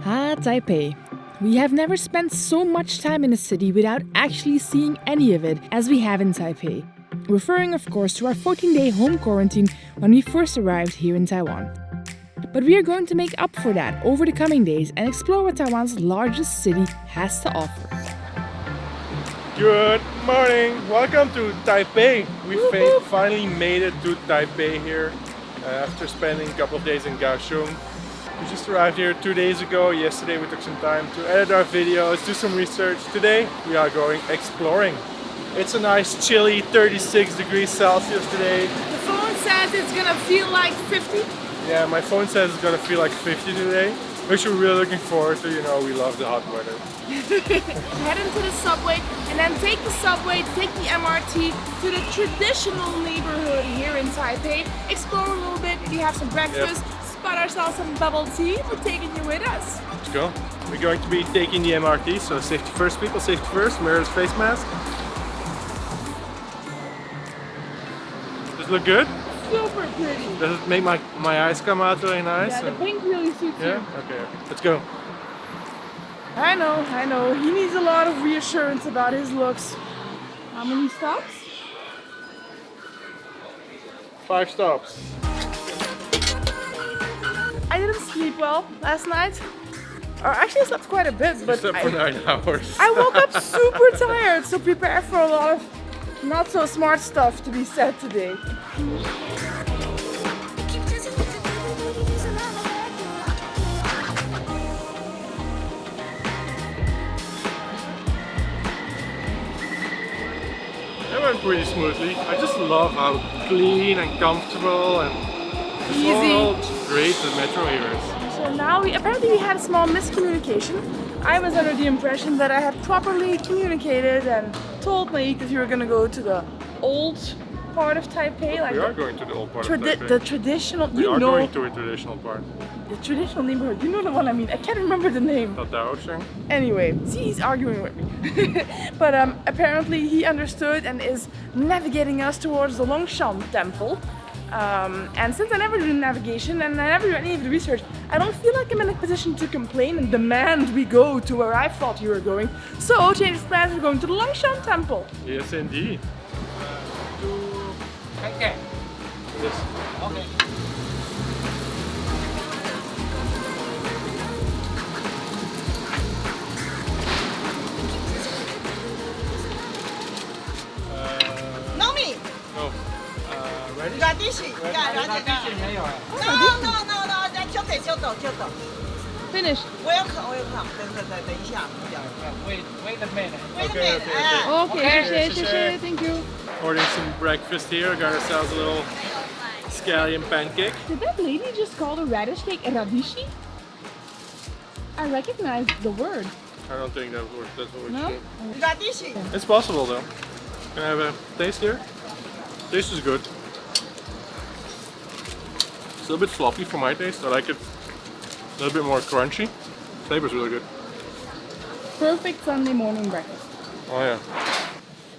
Taipei. We have never spent so much time in a city without actually seeing any of it as we have in Taipei. Referring, of course, to our 14-day home quarantine when we first arrived here in Taiwan. But we are going to make up for that over the coming days and explore what Taiwan's largest city has to offer. Good morning! Welcome to Taipei! We finally made it to Taipei here after spending a couple of days in Kaohsiung. We just arrived here 2 days ago. Yesterday we took some time to edit our videos, do some research. Today we are going exploring. It's a nice chilly 36 degrees Celsius today. The phone says it's gonna feel like 50. Yeah, my phone says it's gonna feel like 50 today, which we're really looking forward to. You know, we love the hot weather. Head into the subway and then take the subway, take the MRT to the traditional neighborhood here in Taipei. Explore a little bit, maybe have some breakfast, spot ourselves some bubble tea. We're taking you with us. Let's go. We're going to be taking the MRT, so safety first people, safety first, mirrorless face mask. Does it look good? Super pretty. Does it make my eyes come out really nice? Yeah, the pink really suits you. Yeah? Okay, let's go. I know. He needs a lot of reassurance about his looks. How many stops? 5 stops. I didn't sleep well last night. Or actually I slept quite a bit, but Except for 9 hours. I woke up super tired, so prepare for a lot of not so smart stuff to be said today. It went pretty smoothly. I just love how clean and comfortable and Easy. Great the metro here is. So now apparently we had a small miscommunication. I was under the impression that I had properly communicated and told Naik that we were gonna go to the old part of Taipei. We are going to the old part of Taipei. The traditional, We are going to a traditional part. the traditional neighborhood. You know the one I mean. I can't remember the name. Longshan. Anyway, see, he's arguing with me. But apparently he understood and is navigating us towards the Longshan temple. And since I never do navigation and I never do any of the research, I don't feel like I'm in a position to complain and demand we go to where I thought you were going. So, change of plans, we're going to the Longshan temple. Yes, indeed. Okay. Yes. Okay. Nomi, No. Ready? radishi, yeah, radishi. 没有哎。 No, 就走。 Finished. Welcome. 等一下，不要。 Wait a minute. Wait a Okay, minute. okay. Okay, thank you. Ordering some breakfast here. Got ourselves a little scallion pancake. Did that lady just call the radish cake a radishi? I recognize the word. I don't think that's what we're No? saying. Radishi. It's possible though. Can I have a taste here? Taste is good. It's a little bit floppy for my taste. I like it a little bit more crunchy. Flavor's really good. Perfect Sunday morning breakfast. Oh yeah.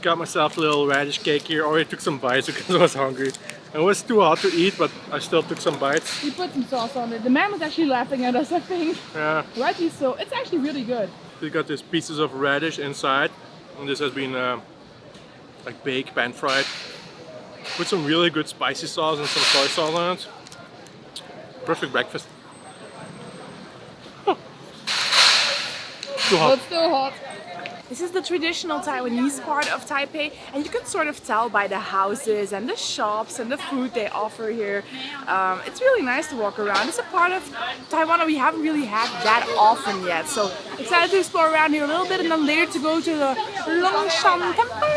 Got myself a little radish cake here. Already took some bites because I was hungry. It was too hot to eat, but I still took some bites. We put some sauce on it. The man was actually laughing at us, I think. Yeah. Rightly so. It's actually really good. We got these pieces of radish inside, and this has been like baked, pan fried, with some really good spicy sauce and some soy sauce on it. Perfect breakfast. Oh. Too hot. It's still hot. This is the traditional Taiwanese part of Taipei, and you can sort of tell by the houses and the shops and the food they offer here. It's really nice to walk around. It's a part of Taiwan that we haven't really had that often yet. So excited to explore around here a little bit and then later to go to the Longshan temple.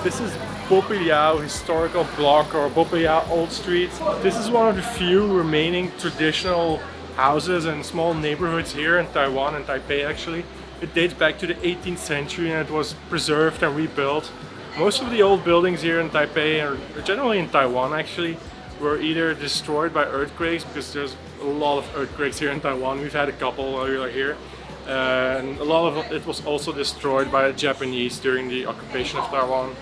This is Bopiao Historical Block or Bopiao Old Street. This is one of the few remaining traditional houses and small neighborhoods here in Taiwan and Taipei actually. It dates back to the 18th century and it was preserved and rebuilt Most of the old buildings here in Taipei, or generally in Taiwan actually, were either destroyed by earthquakes, because there's a lot of earthquakes here in Taiwan. We've had a couple while we were here. And a lot of it was also destroyed by the Japanese during the occupation of Taiwan.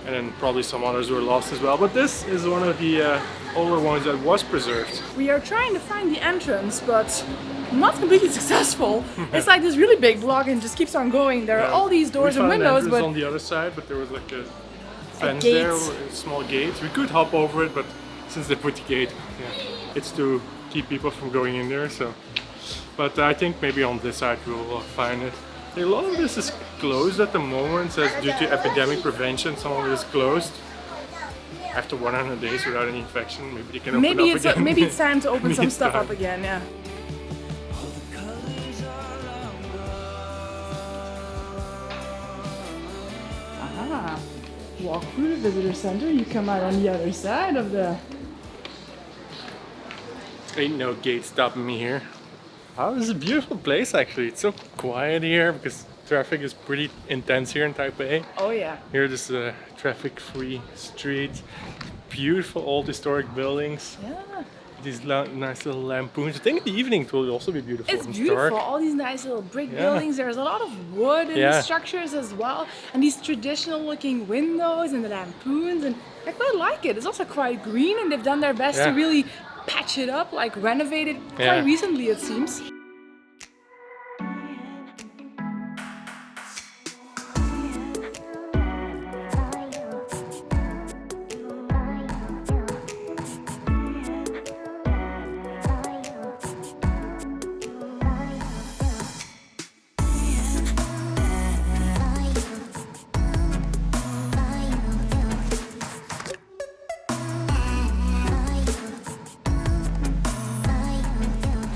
And then probably some others were lost as well. But this is one of the older ones that was preserved. We are trying to find the entrance, but not completely successful. It's like this really big block and just keeps on going. There are all these doors and windows, but on the other side, but there was like a fence gate. there, a small gate. We could hop over it, but since they put the gate, it's to keep people from going in there. So, but I think maybe on this side we'll find it. A lot of this is closed at the moment, says due to epidemic prevention. Some of it is closed. After 100 days without any infection, maybe they can open up again. Maybe it's time to open some stuff up again. Yeah. Aha. Walk through the visitor center. You come out on the other side of the. Ain't no gate stopping me here. Oh, this is a beautiful place actually. It's so quiet here because traffic is pretty intense here in Taipei. Oh yeah. Here this is a traffic-free street. Beautiful old historic buildings. Yeah. These nice little lampoons. I think in the evening it will also be beautiful. It's and beautiful. dark. All these nice little brick buildings. There's a lot of wood in the structures as well, and these traditional-looking windows and the lampoons. And I quite like it. It's also quite green, and they've done their best to really patch it up, like renovate it quite recently, it seems.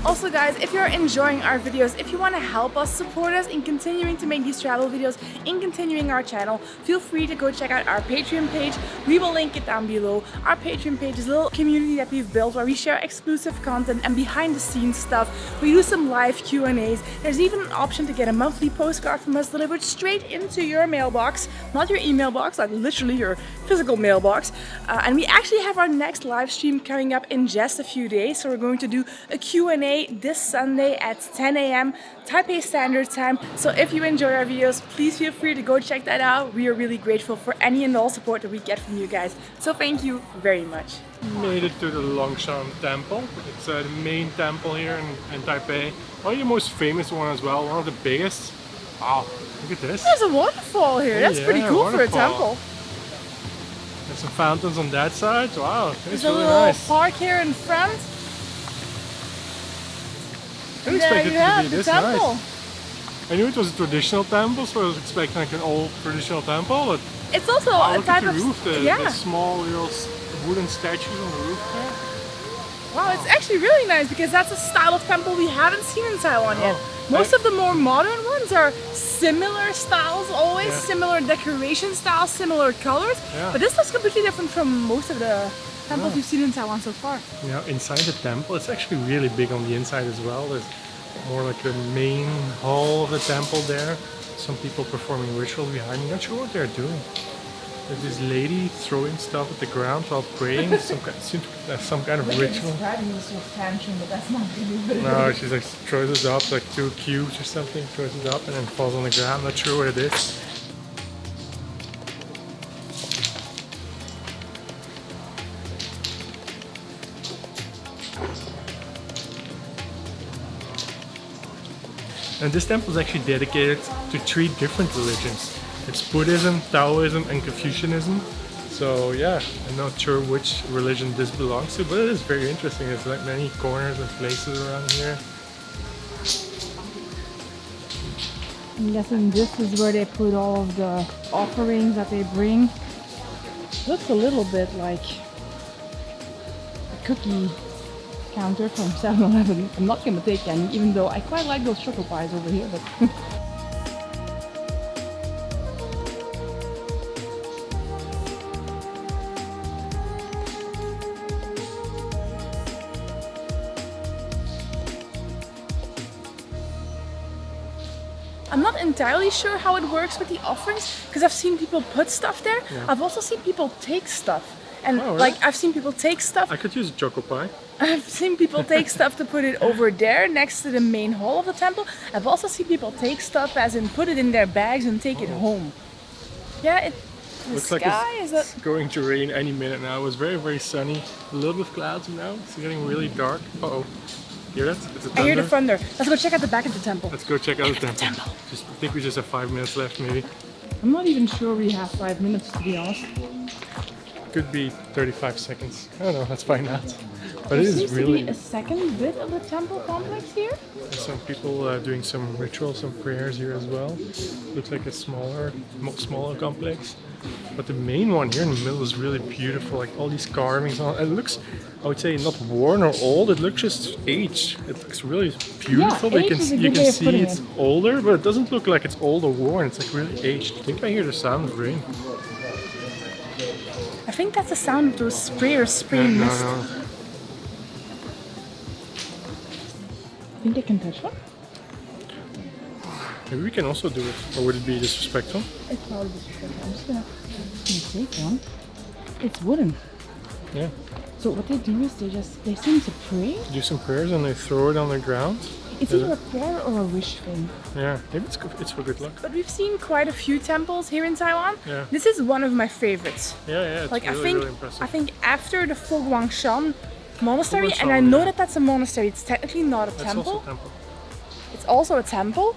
Also guys, if you're enjoying our videos, if you want to help us, support us in continuing to make these travel videos, in continuing our channel, feel free to go check out our Patreon page. We will link it down below. Our Patreon page is a little community that we've built where we share exclusive content and behind the scenes stuff. We do some live Q&As. There's even an option to get a monthly postcard from us delivered straight into your mailbox, not your email box, like literally your physical mailbox. And we actually have our next live stream coming up in just a few days. So we're going to do a Q&A this Sunday at 10 a.m. Taipei Standard Time. So if you enjoy our videos, please feel free to go check that out. We are really grateful for any and all support that we get from you guys. So thank you very much. Made it to the Longshan temple. It's the main temple here in Taipei. Probably the most famous one as well, one of the biggest. Wow, look at this. There's a waterfall here. That's pretty cool for a temple. There's some fountains on that side. Wow, there's a little park here in front. I didn't expect it to be this temple. Nice. I knew it was a traditional temple, so I was expecting like an old traditional temple, but it's also a look type at the of roof, the small little wooden statues on the roof there. Wow, it's actually really nice because that's a style of temple we haven't seen in Taiwan yet. Most of the more modern ones are similar styles, always similar decoration styles, similar colors. But this looks completely different from most of the temples we've seen in Taiwan so far. Yeah, inside the temple, it's actually really big on the inside as well. There's more like the main hall of the temple there. Some people performing rituals behind me. Not sure what they're doing. There's this lady throwing stuff at the ground while praying. Some kind of ritual. Tantrum, but that's not really no, she's like throws it up like 2 cubes or something, throws it up and then falls on the ground. Not sure what it is. And this temple is actually dedicated to 3 different religions. It's Buddhism, Taoism, and Confucianism. So yeah, I'm not sure which religion this belongs to, but it is very interesting. There's like many corners and places around here. I'm guessing this is where they put all of the offerings that they bring. Looks a little bit like a cookie counter from 7-Eleven. I'm not gonna take any, even though I quite like those chocolate pies over here, but I'm not entirely sure how it works with the offerings because I've seen people put stuff there. Yeah. I've also seen people take stuff. And Oh, really? like I've seen people take stuff. I could use a choco pie. I've seen people take stuff to put it over there next to the main hall of the temple. I've also seen people take stuff as in put it in their bags and take it home. Yeah, the Looks like sky it's going to rain any minute now. It was very, very sunny. A little bit of clouds now. It's getting really dark. Uh-oh. Hear that? It's a thunder. I hear the thunder. Let's go check out the back of the temple. Let's go check out the temple. I think we just have 5 minutes left maybe. I'm not even sure we have 5 minutes to be honest. Could be 35 seconds. I don't know, let's find out. But There it is seems really... to be a second bit of the temple complex here. Some people doing some rituals, some prayers here as well. Looks like a smaller complex. But the main one here in the middle is really beautiful. Like all these carvings on it. It looks, I would say, not worn or old. It looks just aged. It looks really beautiful. Yeah, you age is a you good can way of see putting it's it. older, but it doesn't look like it's old or worn. It's like really aged. I think I hear the sound of rain. I think that's the sound of those sprayers spraying No, mist. no. Think I can touch one? Maybe we can also do it. Or would it be disrespectful? It's probably disrespectful. I'm just gonna take one. It's wooden. Yeah. So what they do is they seem to pray. Do some prayers and they throw it on the ground. It's either a prayer or a wish thing. Yeah, maybe it's for good luck. But we've seen quite a few temples here in Taiwan. Yeah. This is one of my favorites. Yeah, it's Like really, really impressive. I think after the Longshan monastery, Longshan, and I know yeah. that that's a monastery. It's technically not a That's temple. also a temple. It's also a temple.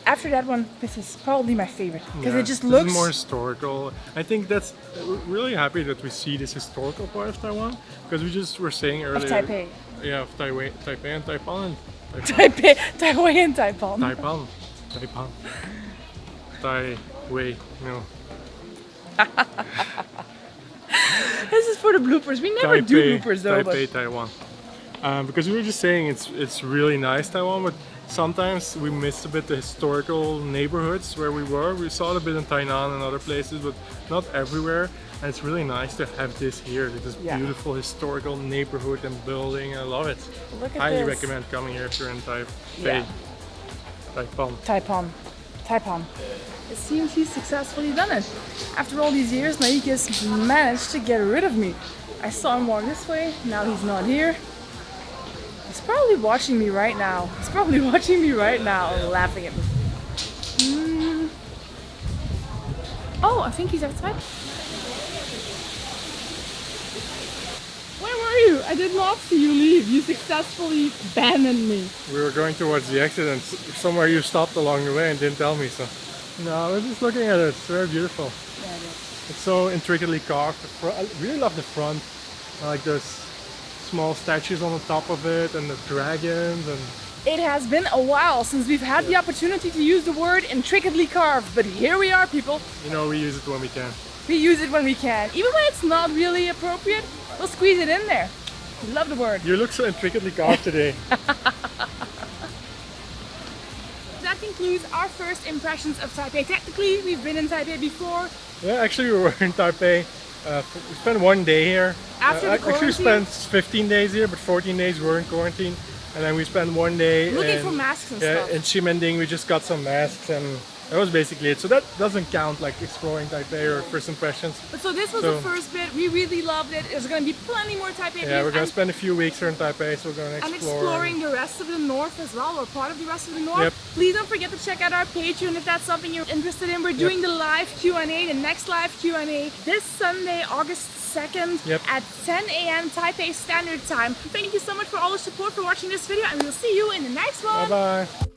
After that one, this is probably my favorite because Yeah, it just this looks is more historical. I think that's we're really happy that we see this historical part of Taiwan because we just were saying earlier. of Taipei. Yeah, of Taipei and Taipan. Taipei, Taiwan and Taipan. Taipan. Taiwei. No. This is for the bloopers. We never do bloopers though. Taipei, But Taiwan. Because we were just saying it's really nice Taiwan, but sometimes we missed a bit the historical neighborhoods where we were. We saw it a bit in Tainan and other places, but not everywhere. And it's really nice to have this here, this Yeah. beautiful historical neighborhood and building. I love it. look at Highly this. recommend coming here if you're in Taipei. Yeah. Taipan. Taipan. It seems he's successfully done it. After all these years, Naik has managed to get rid of me. I saw him walk this way, now he's not here. He's probably watching me right now. He's probably watching me right now, laughing at me. Oh, I think he's outside. Where were you? I did not see you leave. You successfully abandoned me. We were going towards the exit and somewhere you stopped along the way and didn't tell me, so. No, I was just looking at it. It's very beautiful. Yeah, it is. It's so intricately carved. I really love the front. I like those small statues on the top of it and the dragons and It has been a while since we've had the opportunity to use the word intricately carved, but here we are, people. you know we use it when we can. We use it when we can. Even when it's not really appropriate, we'll squeeze it in there. We love the word. You look so intricately carved today. That concludes our first impressions of Taipei. Technically, we've been in Taipei before. Yeah, actually we were in Taipei. We spent 1 day here. After the actually we quarantine? spent 15 days here, but 14 days were in quarantine. And then we spent 1 day Looking in, for masks and yeah, stuff. in Ximending. We just got some masks and that was basically it. So that doesn't count like exploring Taipei or first impressions. But so this was the first bit. We really loved it. There's going to be plenty more Taipei Yeah, we're videos gonna spend a few weeks here in Taipei, so we're gonna and explore. exploring the rest of the north as well, or part of the rest of the north. Yep. Please don't forget to check out our Patreon if that's something you're interested in. We're doing the live Q&A, the next live Q&A this Sunday, August 2nd Yep. at 10 a.m. Taipei Standard Time. Thank you so much for all the support for watching this video, and we'll see you in the next one. Bye bye.